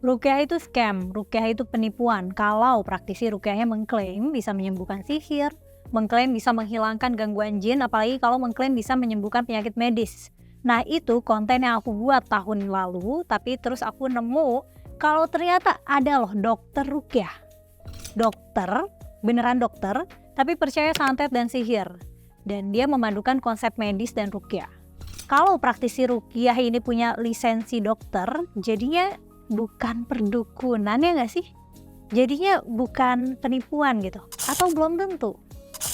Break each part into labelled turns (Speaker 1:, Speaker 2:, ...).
Speaker 1: Ruqyah itu scam, ruqyah itu penipuan. Kalau praktisi ruqyahnya mengklaim bisa menyembuhkan sihir, mengklaim bisa menghilangkan gangguan jin, apalagi kalau mengklaim bisa menyembuhkan penyakit medis. Nah itu konten yang aku buat tahun lalu, tapi terus aku nemu kalau ternyata ada loh dokter ruqyah. Dokter, beneran dokter, tapi percaya santet dan sihir. Dan dia memadukan konsep medis dan ruqyah. Kalau praktisi ruqyah ini punya lisensi dokter, jadinya bukan perdukunan ya nggak sih? Jadinya bukan penipuan gitu, atau belum tentu.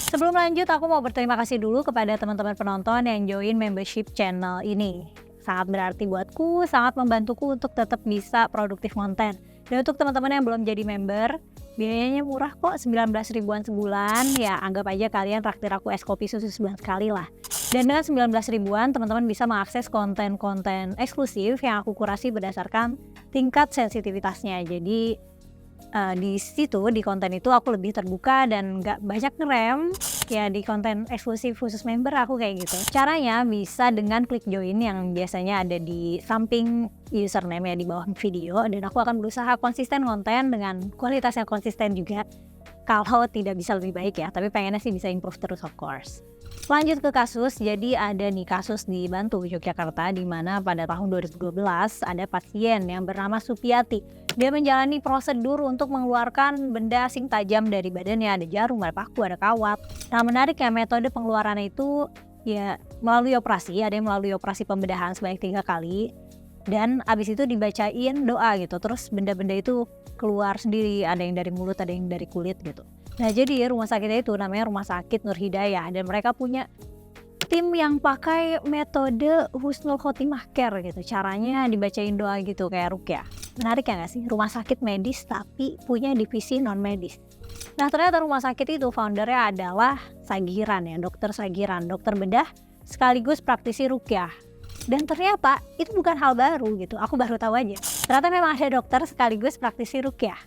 Speaker 1: Sebelum lanjut, aku mau berterima kasih dulu kepada teman-teman penonton yang join membership channel ini. Sangat berarti buatku, sangat membantuku untuk tetap bisa produktif konten. Dan untuk teman-teman yang belum jadi member, biayanya murah kok, 19 ribuan sebulan. Ya anggap aja kalian traktir aku es kopi susu sebulan sekali lah. Dan dengan 19 ribuan, teman-teman bisa mengakses konten-konten eksklusif yang aku kurasi berdasarkan tingkat sensitivitasnya. Jadi di situ, di konten itu aku lebih terbuka dan gak banyak ngerem. Ya di konten eksklusif khusus member aku kayak gitu. Caranya bisa dengan klik join yang biasanya ada di samping username ya di bawah video. Dan aku akan berusaha konsisten konten dengan kualitas yang konsisten juga. Kalau tidak bisa lebih baik ya, tapi pengennya sih bisa improve terus of course. Lanjut ke kasus, jadi ada nih kasus di Bantul, Yogyakarta, di mana pada tahun 2012 ada pasien yang bernama Supiati. Dia menjalani prosedur untuk mengeluarkan benda asing tajam dari badannya, ada jarum, ada paku, ada kawat. Nah menariknya metode pengeluarannya itu ya melalui operasi, ada yang melalui operasi pembedahan sebanyak 3 kali. Dan abis itu dibacain doa gitu, terus benda-benda itu keluar sendiri, ada yang dari mulut, ada yang dari kulit gitu. Nah jadi rumah sakitnya itu namanya Rumah Sakit Nur Hidayah, dan mereka punya tim yang pakai metode Husnul Khotimah Care gitu. Caranya dibacain doa gitu kayak ruqyah. Menarik ya gak sih? Rumah sakit medis tapi punya divisi non medis. Nah ternyata rumah sakit itu foundernya adalah Sagiran ya, dokter Sagiran, dokter bedah sekaligus praktisi ruqyah. Dan ternyata itu bukan hal baru gitu, aku baru tahu aja. Ternyata memang ada dokter sekaligus praktisi ruqyah.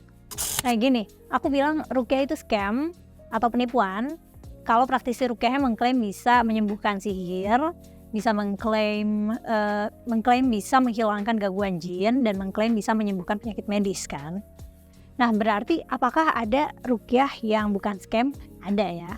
Speaker 1: Nah gini, aku bilang ruqyah itu scam atau penipuan kalau praktisi ruqyahnya mengklaim bisa menyembuhkan sihir, bisa mengklaim bisa menghilangkan gangguan jin, dan mengklaim bisa menyembuhkan penyakit medis kan. Nah berarti apakah ada ruqyah yang bukan scam? Ada ya.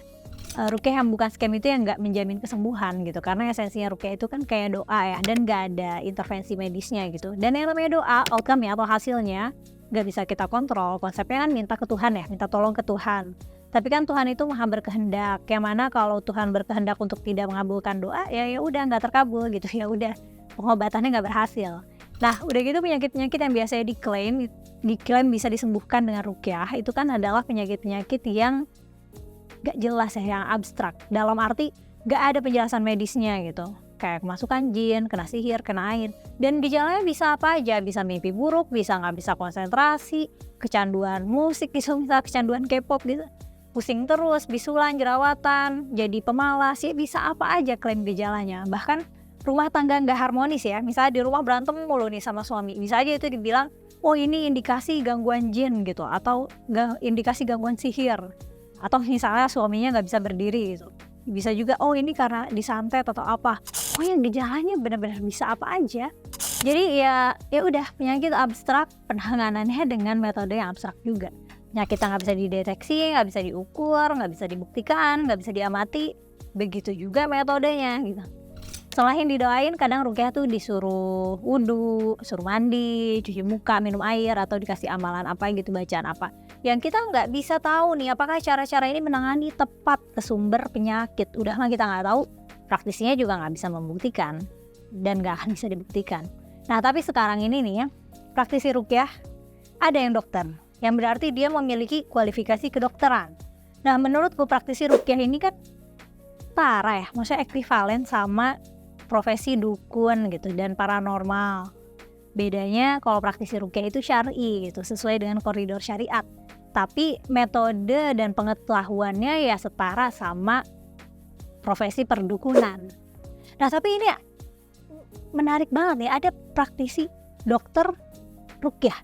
Speaker 1: Ruqyah yang bukan scam itu yang nggak menjamin kesembuhan gitu, karena esensinya ruqyah itu kan kayak doa ya, dan nggak ada intervensi medisnya gitu. Dan yang namanya doa, outcome-nya atau hasilnya nggak bisa kita kontrol. Konsepnya kan minta ke Tuhan ya, minta tolong ke Tuhan. Tapi kan Tuhan itu maha berkehendak, yang mana kalau Tuhan berkehendak untuk tidak mengabulkan doa, ya udah nggak terkabul gitu, ya udah pengobatannya nggak berhasil. Nah udah gitu penyakit-penyakit yang biasanya diklaim bisa disembuhkan dengan ruqyah itu kan adalah penyakit-penyakit yang gak jelas ya, yang abstrak, dalam arti gak ada penjelasan medisnya gitu, kayak kemasukan jin, kena sihir, kena air. Dan gejalanya bisa apa aja, bisa mimpi buruk, bisa gak bisa konsentrasi, kecanduan musik gitu, misal kecanduan K-pop gitu, pusing terus, bisulan, jerawatan, jadi pemalas, ya bisa apa aja klaim gejalanya. Bahkan rumah tangga gak harmonis ya, misalnya di rumah berantem mulu nih sama suami, bisa aja itu dibilang oh ini indikasi gangguan jin gitu, atau indikasi gangguan sihir. Atau misalnya suaminya nggak bisa berdiri gitu, bisa juga oh ini karena disantet atau apa. Oh yang gejalanya benar-benar bisa apa aja. Jadi ya udah penyakit abstrak, penanganannya dengan metode yang abstrak juga. Penyakit yang nggak bisa dideteksi, nggak bisa diukur, nggak bisa dibuktikan, nggak bisa diamati. Begitu juga metodenya gitu. Selain didoain, kadang ruqyah tuh disuruh wudu, suruh mandi, cuci muka, minum air, atau dikasih amalan apa gitu, bacaan apa. Yang kita nggak bisa tahu nih, apakah cara-cara ini menangani tepat ke sumber penyakit. Udah mah kita nggak tahu, praktisinya juga nggak bisa membuktikan, dan nggak akan bisa dibuktikan. Nah tapi sekarang ini nih ya, praktisi ruqyah ada yang dokter, yang berarti dia memiliki kualifikasi kedokteran. Nah menurutku praktisi ruqyah ini kan setara ya, maksudnya ekvivalen sama profesi dukun gitu dan paranormal. Bedanya kalau praktisi ruqyah itu syar'i gitu, sesuai dengan koridor syariat. Tapi metode dan pengetahuannya ya setara sama profesi perdukunan. Nah tapi ini ya, menarik banget nih, ada praktisi dokter ruqyah.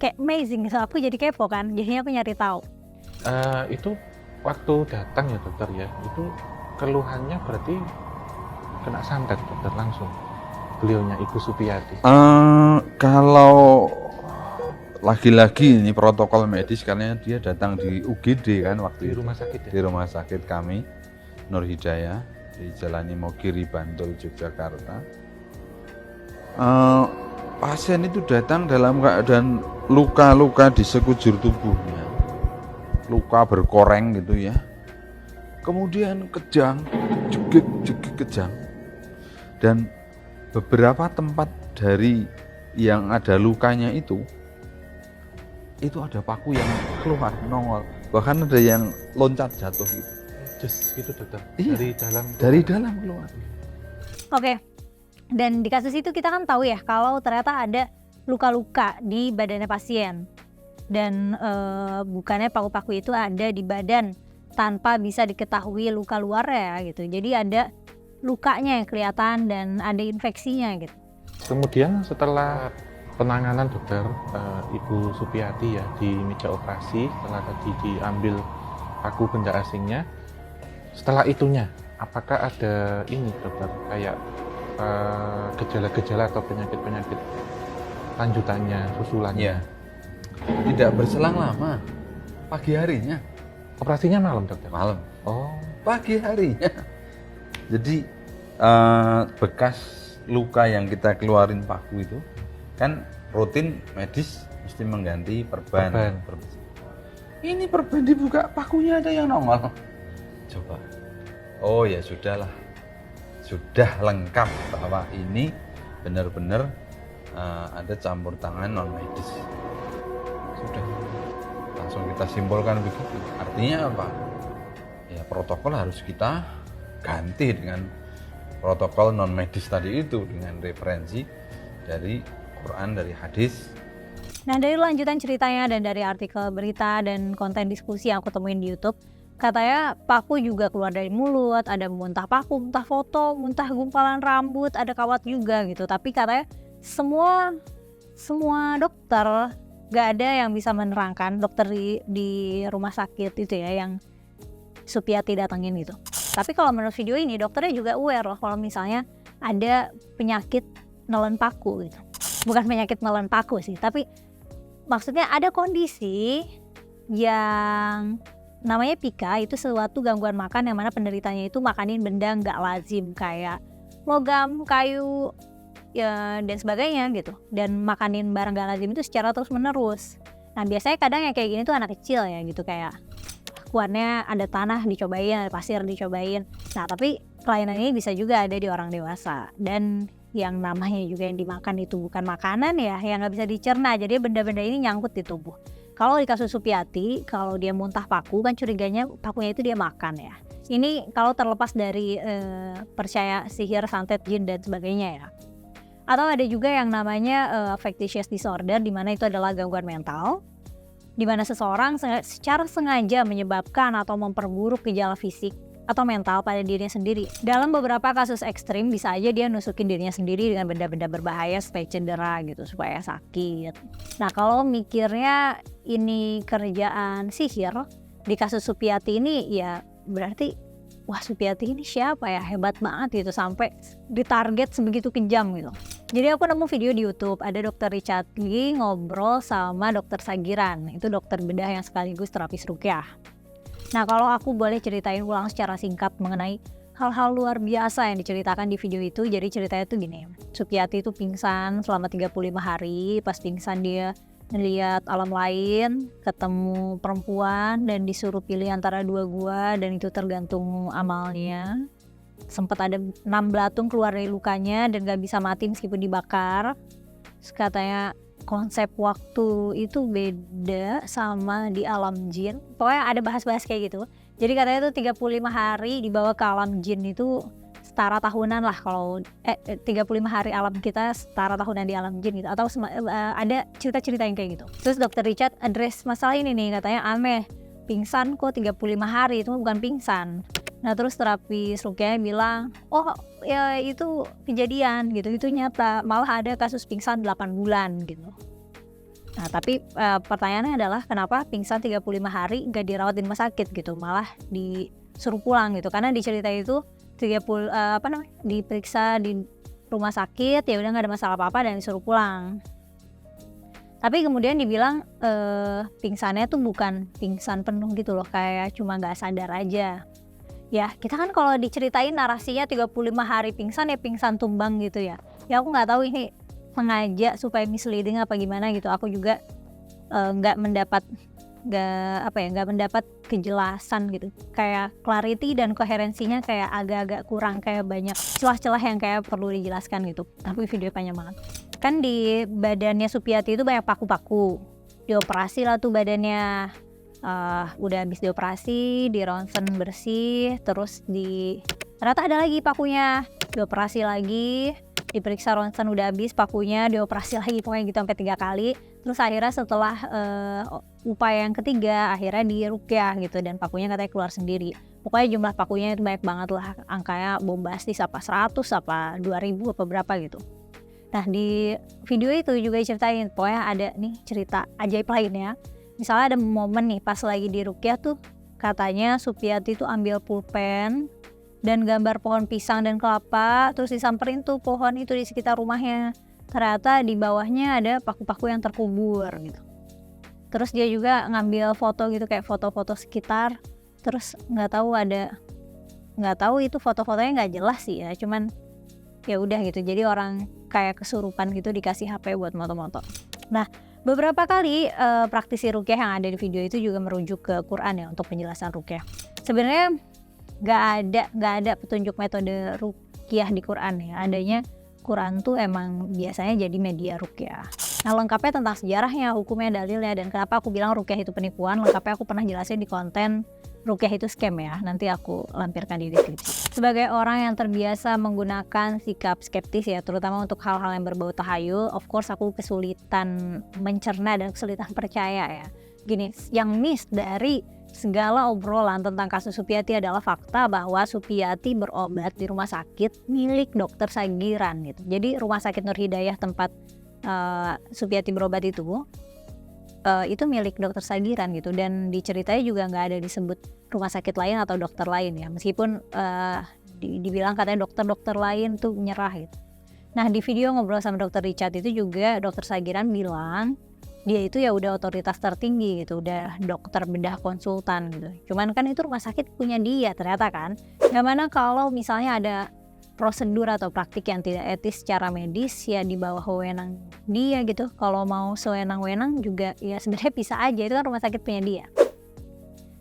Speaker 1: Kayak amazing gitu, aku jadi kepo kan, jadinya aku nyari tahu.
Speaker 2: Itu waktu datang ya dokter ya, itu keluhannya berarti kena santet dokter langsung, beliaunya Ibu Supiati.
Speaker 3: Kalau lagi-lagi ini protokol medis karena dia datang di UGD kan waktu
Speaker 2: Di
Speaker 3: itu.
Speaker 2: rumah sakit ya?
Speaker 3: Di rumah sakit kami Nur Hidayah di Jalan Imogiri Bantul Yogyakarta. Pasien itu datang dalam keadaan luka-luka di sekujur tubuhnya, luka berkoreng gitu ya, kemudian kejang, jegik kejang, dan beberapa tempat dari yang ada lukanya itu ada paku yang keluar nongol, bahkan ada yang loncat jatuh gitu.
Speaker 2: Just gitu dokter?
Speaker 3: Iya,
Speaker 2: Dari dalam?
Speaker 3: dari dalam keluar.
Speaker 1: Oke. Dan di kasus itu kita kan tahu ya kalau ternyata ada luka-luka di badannya pasien dan bukannya paku-paku itu ada di badan tanpa bisa diketahui luka luarnya gitu. Jadi ada lukanya yang kelihatan dan ada infeksinya gitu.
Speaker 2: Kemudian setelah penanganan dokter, Ibu Supiati ya di meja operasi, setelah tadi diambil paku benda asingnya, setelah itunya apakah ada ini dokter kayak gejala-gejala atau penyakit-penyakit lanjutannya, susulannya?
Speaker 3: Ya, tidak berselang lama, pagi harinya.
Speaker 2: Operasinya malam dokter?
Speaker 3: Malam.
Speaker 2: Oh,
Speaker 3: Pagi harinya. Jadi bekas luka yang kita keluarin paku itu kan rutin medis mesti mengganti perban. Ini perban dibuka, pakunya ada yang nongol. Coba. Oh ya sudahlah. Sudah lengkap bahwa ini benar-benar ada campur tangan non medis. Sudah. Langsung kita simpulkan begitu. Artinya apa? Ya protokol harus kita ganti dengan protokol non medis tadi itu dengan referensi dari Quran, dari hadis.
Speaker 1: Nah dari lanjutan ceritanya dan dari artikel berita dan konten diskusi yang aku temuin di YouTube, katanya paku juga keluar dari mulut, ada muntah paku, muntah foto, muntah gumpalan rambut, ada kawat juga gitu. Tapi katanya semua dokter gak ada yang bisa menerangkan, dokter di rumah sakit itu ya yang Supiati datengin gitu. Tapi kalau menurut video ini dokternya juga aware loh kalau misalnya ada penyakit nelen paku gitu. Bukan penyakit nelen paku sih, tapi maksudnya ada kondisi yang namanya pika, itu suatu gangguan makan yang mana penderitanya itu makanin benda nggak lazim kayak logam, kayu, ya, dan sebagainya gitu. Dan makanin barang nggak lazim itu secara terus menerus. Nah biasanya kadang yang kayak gini tuh anak kecil ya gitu, kayak kuannya ada tanah dicobain, ada pasir dicobain. Nah tapi kelainan ini bisa juga ada di orang dewasa, dan yang namanya juga yang dimakan itu bukan makanan ya, yang nggak bisa dicerna, jadi benda-benda ini nyangkut di tubuh. Kalau di kasus Supiati, kalau dia muntah paku kan curiganya pakunya itu dia makan ya. Ini kalau terlepas dari percaya sihir, santet, jin dan sebagainya ya. Atau ada juga yang namanya factitious disorder, di mana itu adalah gangguan mental, di mana seseorang secara sengaja menyebabkan atau memperburuk gejala fisik atau mental pada dirinya sendiri. Dalam beberapa kasus ekstrim bisa aja dia nusukin dirinya sendiri dengan benda-benda berbahaya supaya cedera gitu, supaya sakit. Nah kalau mikirnya ini kerjaan sihir, di kasus Supiati ini ya berarti wah Supiati ini siapa ya, hebat banget gitu sampai ditarget sebegitu kejam gitu. Jadi aku nemu video di YouTube, ada dokter Richard Lee ngobrol sama dokter Sagiran, itu dokter bedah yang sekaligus terapis ruqyah. Nah kalau aku boleh ceritain ulang secara singkat mengenai hal-hal luar biasa yang diceritakan di video itu. Jadi ceritanya tuh gini, Supiati itu pingsan selama 35 hari, pas pingsan dia ngeliat alam lain, ketemu perempuan dan disuruh pilih antara dua gua, dan itu tergantung amalnya. Sempat ada 6 belatung keluar dari lukanya dan gak bisa mati meskipun dibakar. Terus katanya konsep waktu itu beda sama di alam jin. Pokoknya ada bahas-bahas kayak gitu. Jadi katanya tuh 35 hari dibawa ke alam jin itu setara tahunan lah, kalau 35 hari alam kita setara tahunan di alam jin gitu, atau ada cerita-cerita yang kayak gitu. Terus dokter Richard address masalah ini nih, katanya aneh, pingsan kok 35 hari, itu bukan pingsan. Nah terus terapis ruqyah bilang, oh ya itu kejadian gitu, itu nyata, malah ada kasus pingsan 8 bulan gitu. Nah tapi pertanyaannya adalah kenapa pingsan 35 hari gak dirawat di rumah sakit gitu, malah disuruh pulang gitu. Karena di cerita itu diperiksa di rumah sakit, ya udah nggak ada masalah apa-apa dan disuruh pulang. Tapi kemudian dibilang pingsannya tuh bukan pingsan penuh gitu loh, kayak cuma nggak sadar aja. Ya kita kan kalau diceritain narasinya 35 hari pingsan ya pingsan tumbang gitu ya. Ya aku nggak tahu ini sengaja supaya misleading apa gimana gitu. Aku juga nggak mendapat kejelasan gitu. Kayak clarity dan koherensinya kayak agak-agak kurang, kayak banyak celah-celah yang kayak perlu dijelaskan gitu. Tapi video panjang banget. Kan di badannya Supiati itu banyak paku-paku. Dioperasi lah tuh badannya. Udah habis dioperasi, di ronsen bersih, terus ternyata ada lagi pakunya, dioperasi lagi, diperiksa ronsen udah habis pakunya, dioperasi lagi, pokoknya gitu sampai 3 kali. Terus akhirnya setelah upaya yang ketiga, akhirnya diruqyah gitu, dan pakunya katanya keluar sendiri. Pokoknya jumlah pakunya itu banyak banget lah, angkanya bombastis, apa 100, apa 2000, apa berapa gitu. Nah di video itu juga diceritain, pokoknya ada nih cerita ajaib lainnya. Misalnya ada momen nih pas lagi di ruqyah tuh katanya Supiati tuh ambil pulpen dan gambar pohon pisang dan kelapa, terus disamperin tuh pohon itu di sekitar rumahnya. Ternyata di bawahnya ada paku-paku yang terkubur gitu. Terus dia juga ngambil foto gitu, kayak foto-foto sekitar. Terus nggak tahu itu foto-fotonya nggak jelas sih ya, cuman ya udah gitu. Jadi orang kayak kesurupan gitu dikasih HP buat moto-moto. Nah beberapa kali praktisi ruqyah yang ada di video itu juga merujuk ke Quran ya untuk penjelasan ruqyah. Sebenarnya nggak ada petunjuk metode ruqyah di Quran ya. Adanya Quran tuh emang biasanya jadi media ruqyah. Nah lengkapnya tentang sejarahnya, hukumnya, dalilnya, dan kenapa aku bilang ruqyah itu penipuan, lengkapnya aku pernah jelasin di konten ruqyah itu scam ya, nanti aku lampirkan di deskripsi. Sebagai orang yang terbiasa menggunakan sikap skeptis ya, terutama untuk hal-hal yang berbau tahayul, of course aku kesulitan mencerna dan kesulitan percaya ya. Gini, yang miss dari segala obrolan tentang kasus Supiati adalah fakta bahwa Supiati berobat di rumah sakit milik dokter Sagiran gitu. Jadi rumah sakit Nur Hidayah tempat Supiati berobat itu milik dokter Sagiran gitu, dan diceritanya juga nggak ada disebut rumah sakit lain atau dokter lain ya, meskipun dibilang katanya dokter lain tuh menyerah gitu. Nah di video ngobrol sama dokter Richard itu juga dokter Sagiran bilang dia itu ya udah otoritas tertinggi gitu, udah dokter bedah konsultan gitu. Cuman kan itu rumah sakit punya dia ternyata kan. Gimana kalau misalnya ada prosedur atau praktik yang tidak etis secara medis ya di bawah wewenang dia gitu. Kalau mau sewenang-wenang juga ya sebenarnya bisa aja, itu kan rumah sakit punya dia.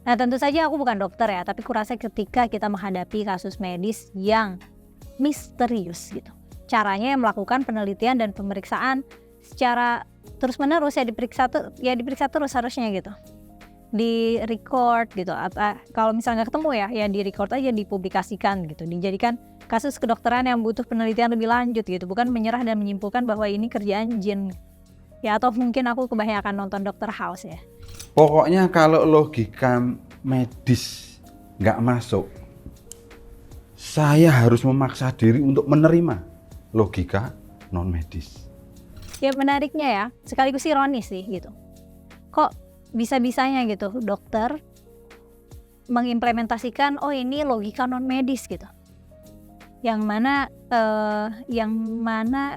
Speaker 1: Nah tentu saja aku bukan dokter ya, tapi kurasa ketika kita menghadapi kasus medis yang misterius gitu, caranya yang melakukan penelitian dan pemeriksaan secara terus menerus ya, diperiksa terus harusnya gitu, di record gitu. Kalau misalnya nggak ketemu ya di record aja, dipublikasikan gitu, dijadikan kasus kedokteran yang butuh penelitian lebih lanjut gitu, bukan menyerah dan menyimpulkan bahwa ini kerjaan jin ya, atau mungkin aku kebanyakan nonton Dr. House ya.
Speaker 3: Pokoknya kalau logika medis nggak masuk, saya harus memaksa diri untuk menerima logika non medis.
Speaker 1: Ya menariknya ya, sekaligus ironis sih gitu. Kok bisa-bisanya gitu dokter mengimplementasikan ini logika non medis gitu. Yang mana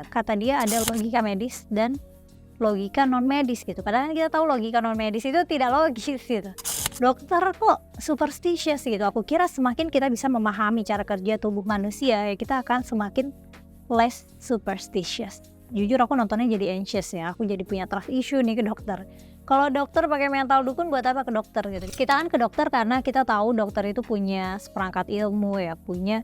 Speaker 1: kata dia ada logika medis dan logika non medis gitu. Padahal kita tahu logika non medis itu tidak logis gitu. Dokter kok superstitious gitu. Aku kira semakin kita bisa memahami cara kerja tubuh manusia ya, kita akan semakin less superstitious. Jujur aku nontonnya jadi anxious ya. Aku jadi punya trust issue nih ke dokter. Kalau dokter pakai mental dukun buat apa ke dokter gitu. Kita kan ke dokter karena kita tahu dokter itu punya seperangkat ilmu ya, punya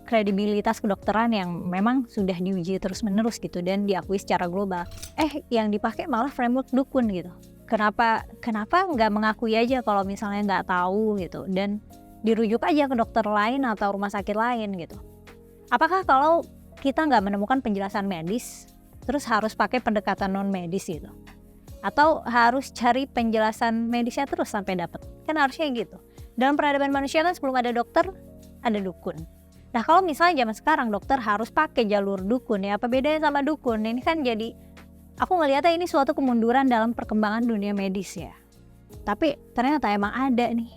Speaker 1: kredibilitas kedokteran yang memang sudah diuji terus menerus gitu dan diakui secara global. Yang dipakai malah framework dukun gitu. Kenapa nggak mengakui aja kalau misalnya nggak tahu gitu, dan dirujuk aja ke dokter lain atau rumah sakit lain gitu. Apakah kalau kita nggak menemukan penjelasan medis terus harus pakai pendekatan non medis gitu, atau harus cari penjelasan medisnya terus sampai dapat? Kan harusnya gitu. Dalam peradaban manusia kan sebelum ada dokter ada dukun. Nah kalau misalnya zaman sekarang dokter harus pakai jalur dukun ya, apa bedanya sama dukun? Ini kan jadi, aku ngelihatnya ini suatu kemunduran dalam perkembangan dunia medis ya. Tapi ternyata emang ada nih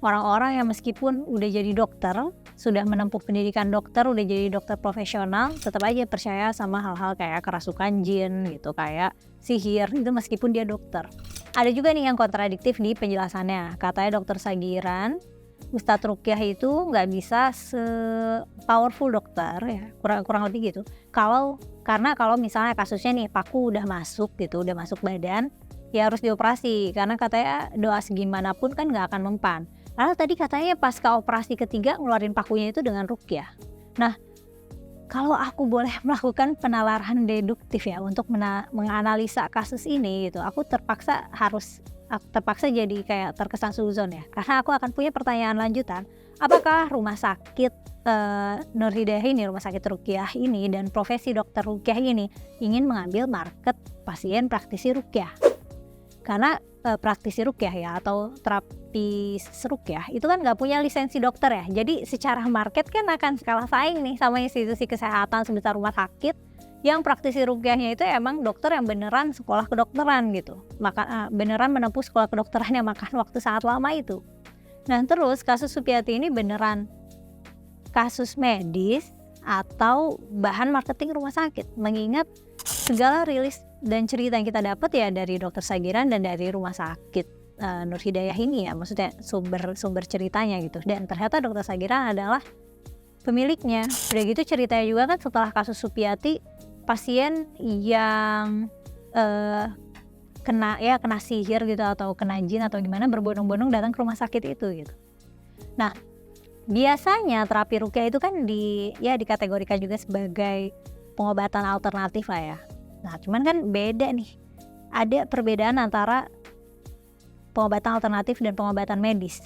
Speaker 1: orang-orang yang meskipun udah jadi dokter sudah menempuh pendidikan dokter, udah jadi dokter profesional, tetap aja percaya sama hal-hal kayak kerasukan jin gitu, kayak sihir itu meskipun dia dokter. Ada juga nih yang kontradiktif di penjelasannya. Katanya dokter Sagiran, Ustadz Rukyah itu nggak bisa se-powerful dokter ya, kurang lebih gitu. Karena kalau misalnya kasusnya nih paku udah masuk gitu, udah masuk badan, ya harus dioperasi karena katanya doa segimanapun kan nggak akan mempan. Lalu tadi katanya pasca operasi ketiga ngeluarin pakunya itu dengan rukyah. Nah, kalau aku boleh melakukan penalaran deduktif ya untuk menganalisa kasus ini gitu, aku terpaksa jadi kayak terkesan suzon ya, karena aku akan punya pertanyaan lanjutan. Apakah rumah sakit Nur Hidayah ini, rumah sakit rukyah ini, dan profesi dokter rukyah ini ingin mengambil market pasien praktisi rukyah? Karena praktisi rukyah ya atau terapis rukyah itu kan nggak punya lisensi dokter ya, jadi secara market kan akan kalah saing nih sama institusi kesehatan sebesar rumah sakit yang praktisi rukyahnya itu emang dokter yang beneran sekolah kedokteran gitu, beneran menempuh sekolah kedokteran yang makan waktu sangat lama itu. Nah terus kasus Supiati ini beneran kasus medis atau bahan marketing rumah sakit, mengingat segala rilis dan cerita yang kita dapat ya dari dokter Sagiran dan dari rumah sakit Nur Hidayah ini ya, maksudnya sumber ceritanya gitu. Dan ternyata dokter Sagiran adalah pemiliknya. Udah gitu ceritanya juga kan setelah kasus Supiati, pasien yang kena sihir gitu atau kena jin atau gimana berbondong-bondong datang ke rumah sakit itu gitu. Nah biasanya terapi rukyah itu kan dikategorikan juga sebagai pengobatan alternatif lah ya. Nah cuman kan beda nih, ada perbedaan antara pengobatan alternatif dan pengobatan medis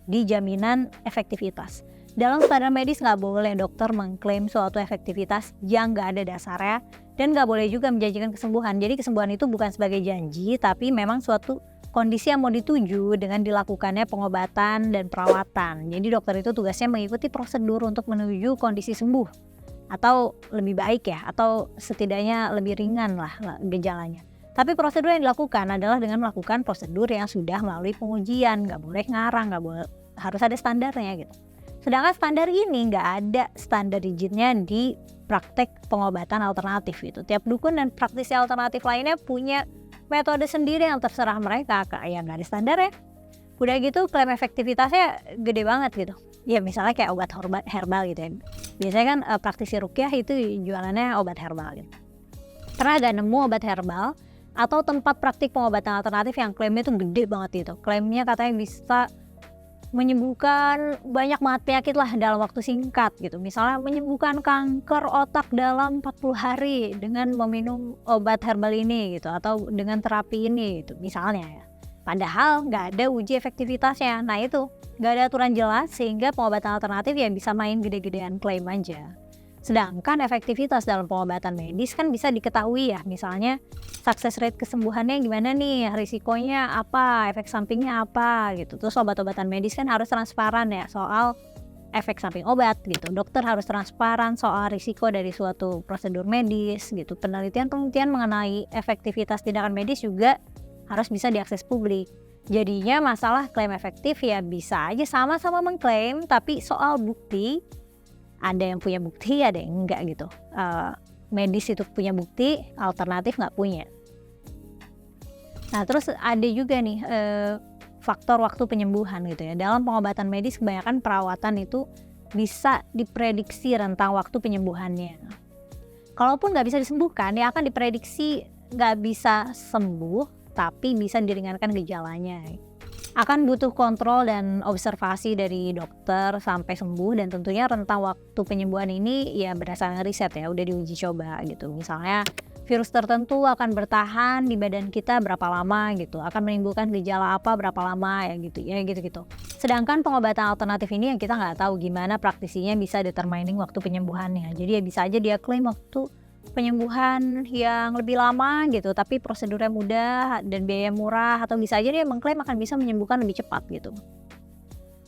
Speaker 1: di jaminan efektivitas. Dalam standar medis nggak boleh dokter mengklaim suatu efektivitas yang nggak ada dasarnya, dan nggak boleh juga menjanjikan kesembuhan. Jadi kesembuhan itu bukan sebagai janji, tapi memang suatu kondisi yang mau dituju dengan dilakukannya pengobatan dan perawatan. Jadi dokter itu tugasnya mengikuti prosedur untuk menuju kondisi sembuh, atau lebih baik ya, atau setidaknya lebih ringan lah gejalanya. Tapi prosedur yang dilakukan adalah dengan melakukan prosedur yang sudah melalui pengujian, nggak boleh ngarang, nggak boleh, harus ada standarnya gitu. Sedangkan standar ini nggak ada standar rigidnya di praktek pengobatan alternatif itu. Tiap dukun dan praktisi alternatif lainnya punya metode sendiri yang terserah mereka, kayak nggak ada standar ya. Udah gitu klaim efektivitasnya gede banget gitu. Ya misalnya kayak obat herbal gitu ya. Biasanya kan praktisi rukyah itu jualannya obat herbal gitu. Pernah gak nemu obat herbal atau tempat praktik pengobatan alternatif yang klaimnya tuh gede banget gitu. Klaimnya katanya bisa menyembuhkan banyak banget penyakit lah dalam waktu singkat gitu. Misalnya menyembuhkan kanker otak dalam 40 hari dengan meminum obat herbal ini gitu, atau dengan terapi ini gitu misalnya ya. Padahal nggak ada uji efektivitasnya. Nah itu nggak ada aturan jelas, sehingga pengobatan alternatif ya bisa main gede-gedean klaim aja. Sedangkan efektivitas dalam pengobatan medis kan bisa diketahui ya, misalnya success rate kesembuhannya gimana nih, risikonya apa, efek sampingnya apa gitu. Terus obat-obatan medis kan harus transparan ya soal efek samping obat gitu. Dokter harus transparan soal risiko dari suatu prosedur medis gitu. Penelitian mengenai efektivitas tindakan medis juga harus bisa diakses publik. Jadinya masalah klaim efektif ya bisa aja sama-sama mengklaim, tapi soal bukti ada yang punya bukti, ada yang enggak gitu. Medis itu punya bukti, alternatif nggak punya. Nah terus ada juga nih faktor waktu penyembuhan gitu ya. Dalam pengobatan medis kebanyakan perawatan itu bisa diprediksi rentang waktu penyembuhannya. Kalaupun nggak bisa disembuhkan, ya akan diprediksi nggak bisa sembuh, tapi bisa diringankan gejalanya. Akan butuh kontrol dan observasi dari dokter sampai sembuh, dan tentunya rentang waktu penyembuhan ini ya berdasarkan riset ya, udah diuji coba gitu. Misalnya virus tertentu akan bertahan di badan kita berapa lama gitu, akan menimbulkan gejala apa berapa lama ya gitu. Sedangkan pengobatan alternatif ini yang kita nggak tahu gimana praktisinya bisa determining waktu penyembuhannya. Jadi ya bisa aja dia klaim waktu penyembuhan yang lebih lama gitu, tapi prosedurnya mudah dan biaya murah, atau bisa aja dia mengklaim akan bisa menyembuhkan lebih cepat gitu.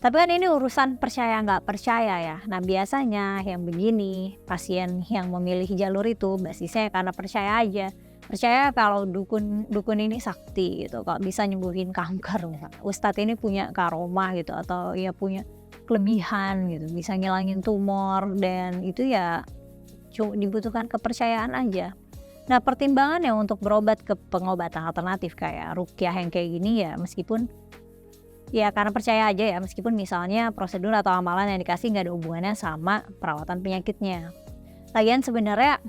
Speaker 1: Tapi kan ini urusan percaya nggak percaya ya. Nah biasanya yang begini, pasien yang memilih jalur itu basisnya karena percaya aja. Percaya kalau dukun ini sakti gitu, kalau bisa nyembuhin kanker misalnya. Ustadz ini punya karomah gitu, atau ya punya kelebihan gitu, bisa ngilangin tumor, dan itu ya dibutuhkan kepercayaan aja. Nah, pertimbangannya untuk berobat ke pengobatan alternatif kayak ruqyah yang kayak gini ya, meskipun ya karena percaya aja ya, meskipun misalnya prosedur atau amalan yang dikasih nggak ada hubungannya sama perawatan penyakitnya. Lagian sebenarnya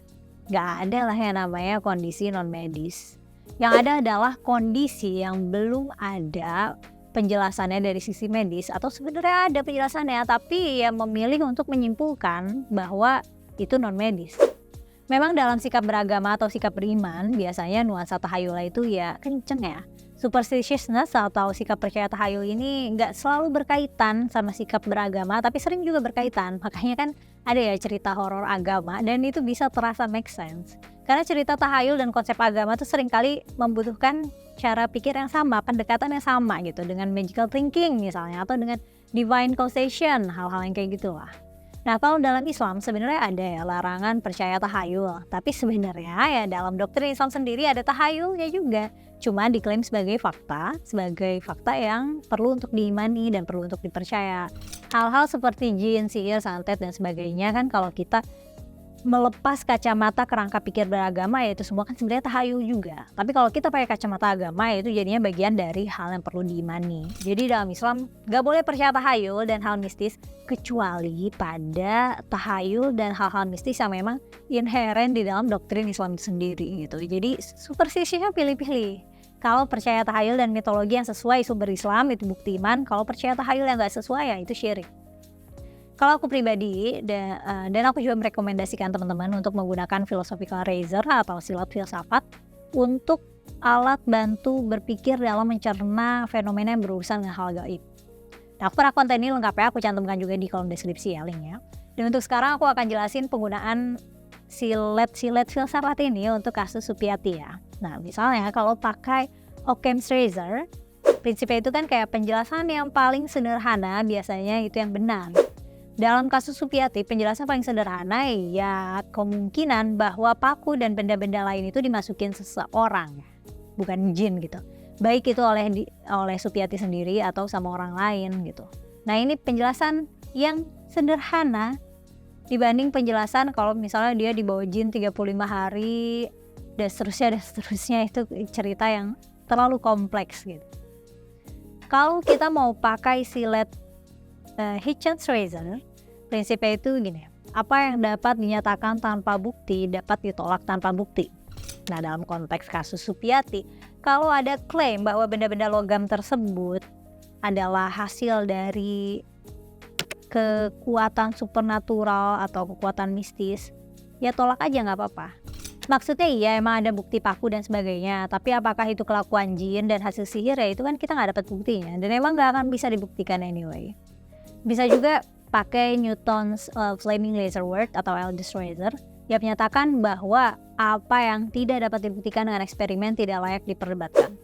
Speaker 1: nggak ada lah yang namanya kondisi non medis. Yang ada adalah kondisi yang belum ada penjelasannya dari sisi medis, atau sebenarnya ada penjelasannya tapi ya memilih untuk menyimpulkan bahwa itu non medis. Memang dalam sikap beragama atau sikap beriman biasanya nuansa tahayul itu ya kenceng ya. Superstitiousness atau sikap percaya tahayul ini nggak selalu berkaitan sama sikap beragama, tapi sering juga berkaitan. Makanya kan ada ya cerita horor agama, dan itu bisa terasa make sense. Karena cerita tahayul dan konsep agama tuh seringkali membutuhkan cara pikir yang sama, pendekatan yang sama gitu, dengan magical thinking misalnya, atau dengan divine causation, hal-hal yang kayak gitulah. Nah, kalau dalam Islam sebenarnya ada ya larangan percaya tahayul, tapi sebenarnya ya dalam doktrin Islam sendiri ada tahayulnya juga, cuma diklaim sebagai fakta yang perlu untuk diimani dan perlu untuk dipercaya. Hal-hal seperti jin, sihir, santet dan sebagainya kan kalau kita melepas kacamata kerangka pikir beragama ya itu semua kan sebenarnya tahayul juga. Tapi kalau kita pakai kacamata agama ya itu jadinya bagian dari hal yang perlu diimani. Jadi dalam Islam gak boleh percaya tahayul dan hal mistis kecuali pada tahayul dan hal-hal mistis yang memang inheren di dalam doktrin Islam itu sendiri gitu. Jadi superstisinya pilih-pilih. Kalau percaya tahayul dan mitologi yang sesuai sumber Islam itu bukti iman. Kalau percaya tahayul yang gak sesuai ya itu syirik. Kalau aku pribadi dan aku juga merekomendasikan teman-teman untuk menggunakan philosophical razor atau silat filsafat untuk alat bantu berpikir dalam mencerna fenomena yang berurusan dengan hal gaib. Nah, aku konten ini lengkap ya, aku cantumkan juga di kolom deskripsi ya linknya. Dan untuk sekarang aku akan jelasin penggunaan silet filsafat ini untuk kasus Supiyati ya. Nah, misalnya kalau pakai Occam's razor, prinsipnya itu kan kayak penjelasan yang paling sederhana biasanya itu yang benar. Dalam kasus Supiyati, penjelasan paling sederhana ya kemungkinan bahwa paku dan benda-benda lain itu dimasukin seseorang, bukan jin gitu. Baik itu oleh Supiyati sendiri atau sama orang lain gitu. Nah, ini penjelasan yang sederhana dibanding penjelasan kalau misalnya dia dibawa jin 35 hari dan seterusnya itu cerita yang terlalu kompleks gitu. Kalau kita mau pakai silet Hitchens razor, prinsipnya itu gini, apa yang dapat dinyatakan tanpa bukti dapat ditolak tanpa bukti. Nah, dalam konteks kasus Supiyati, kalau ada klaim bahwa benda-benda logam tersebut adalah hasil dari kekuatan supernatural atau kekuatan mistis, ya tolak aja nggak apa-apa. Maksudnya iya emang ada bukti paku dan sebagainya, tapi apakah itu kelakuan jin dan hasil sihir ya itu kan kita nggak dapat buktinya, dan emang nggak akan bisa dibuktikan anyway. Bisa juga pakai Newton's Flaming Laser Word atau Eldest Razor yang menyatakan bahwa apa yang tidak dapat dibuktikan dengan eksperimen tidak layak diperdebatkan.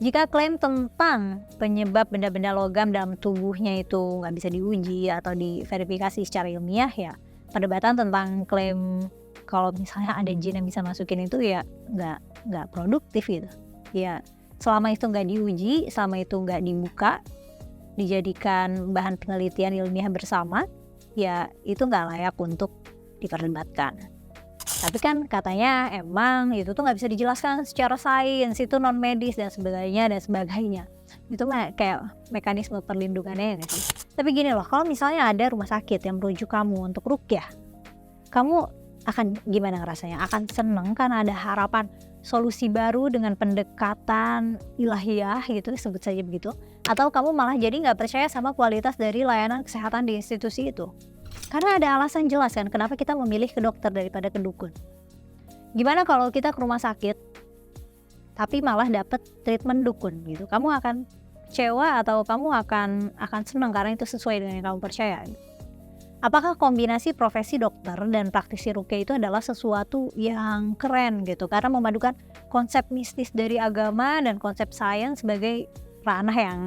Speaker 1: Jika klaim tentang penyebab benda-benda logam dalam tubuhnya itu nggak bisa diuji atau diverifikasi secara ilmiah, ya perdebatan tentang klaim kalau misalnya ada jin yang bisa masukin itu ya nggak produktif gitu. Ya selama itu nggak diuji, selama itu nggak dibuka, dijadikan bahan penelitian ilmiah bersama, ya itu nggak layak untuk diperdebatkan. Tapi kan katanya emang itu tuh nggak bisa dijelaskan secara sains, itu non medis dan sebagainya. Itu mah kayak mekanisme perlindungannya ya gak sih? Tapi gini loh, kalau misalnya ada rumah sakit yang merujuk kamu untuk ruqyah, kamu akan gimana rasanya? Akan seneng karena ada harapan solusi baru dengan pendekatan ilahiyah gitu, sebut saja begitu, atau kamu malah jadi nggak percaya sama kualitas dari layanan kesehatan di institusi itu? Karena ada alasan jelas kan kenapa kita memilih ke dokter daripada ke dukun. Gimana kalau kita ke rumah sakit tapi malah dapet treatment dukun gitu? Kamu akan kecewa atau kamu akan senang karena itu sesuai dengan yang kamu percaya? Apakah kombinasi profesi dokter dan praktisi ruqyah itu adalah sesuatu yang keren gitu, karena memadukan konsep mistis dari agama dan konsep sains sebagai ranah yang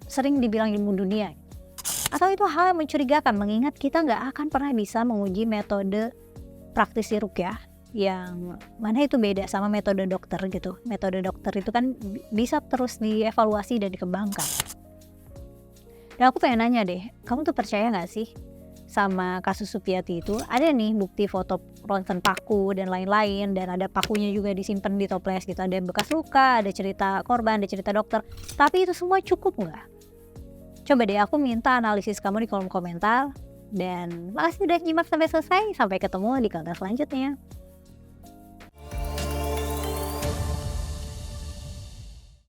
Speaker 1: sering dibilang ilmu dunia? Atau itu hal yang mencurigakan mengingat kita nggak akan pernah bisa menguji metode praktisi ruqyah yang mana itu beda sama metode dokter gitu. Metode dokter itu kan bisa terus dievaluasi dan dikembangkan. Dan aku pengen nanya deh, kamu tuh percaya nggak sih sama kasus Supiati itu? Ada nih bukti foto ronsen paku dan lain-lain, dan ada pakunya juga disimpan di toples gitu. Ada bekas luka, ada cerita korban, ada cerita dokter. Tapi itu semua cukup nggak? Coba deh aku minta analisis kamu di kolom komentar. Dan makasih udah nyimak sampai selesai. Sampai ketemu di konten selanjutnya.